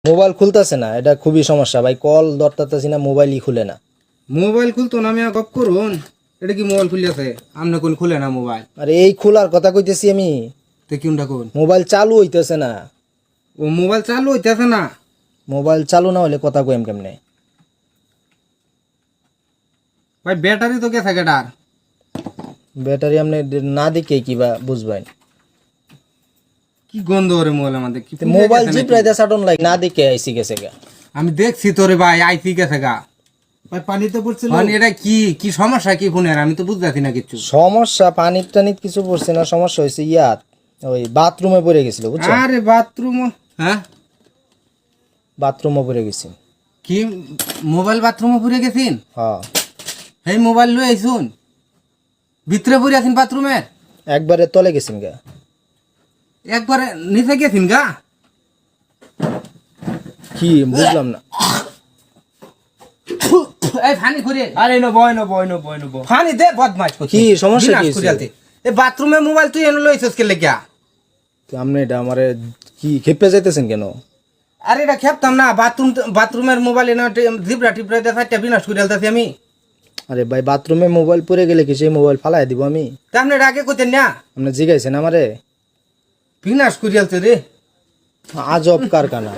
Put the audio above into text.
Mobile খুলতেছে না, এটা খুবই সমস্যা ভাই। কল ধরতেছি না, মোবাইলই খুলে না। মোবাইল খুলতো না, আমি গপ করুন। এটা কি মোবাইল খুলিয়াছে? আমনে কোন খুলে না মোবাইল? আরে এই খোলার কথা কইতেছি আমি। তো কোনটা কোন? মোবাইল চালু হইতেছে না। ও মোবাইল চালু হইতেছে না? মোবাইল চালু না হলে কথা কইম কেমনে? ভাই ব্যাটারি তো গেছে গেটার। ব্যাটারি আপনি না দেখে কিবা বুঝবেন? কি গন্ধ ওরে মোবাইল আমাদের? কি মোবাইল জিপরাইতে সাটন লাগ না দেখে আইসি গেছে গা। আমি দেখছি তোরে ভাই, আইসি গেছে গা। ভাই পানিতে পড়ছিল। মানে এটা কি কি সমস্যা কি ফোনের? আমি তো বুঝতেছি না কিছু। সমস্যা পানির টানির কিছু পড়ছে না, সমস্যা হয়েছে ইয়াত ওই বাথরুমে পড়ে গেছিল বুঝছো? আরে বাথরুম? হ্যাঁ, বাথরুমে পড়ে গেছি। কি মোবাইল বাথরুমে পুরে গেছিন? হ্যাঁ, এই মোবাইল লই আইছুন, ভিতরে পুরে আছেন বাথরুমের? একবারে তলে গেছিন গা। একবারে নিচে গেছিন গা? কি বুঝলাম না। এই ফানি করে আরে নব ফানি দে, বদমাইশ করছিস। কি সমস্যা বিনাশ কি করে হয়েছে? আলতে। এই বাথরুমে মোবাইল তুই এনে লইছস কে লাগিয়া? তো আপনি এটা আমারে কি খেপে যাইতেছেন কেন? আরে এটা খেপতাম না, বাথরুমের মোবাইল এনে জিবরা টিপরা দিয়ে চারটা বিনাশ করে আলতাছি আমি। আরে ভাই বাথরুমে মোবাইল পড়ে গেলে কি সেই মোবাইল ফালাই দিব আমি? তা আপনি এটা আগে করতেন না? আপনি জিগাইছেন আমারে? বিনাশ করে আলতে রে। আজব কারখানা।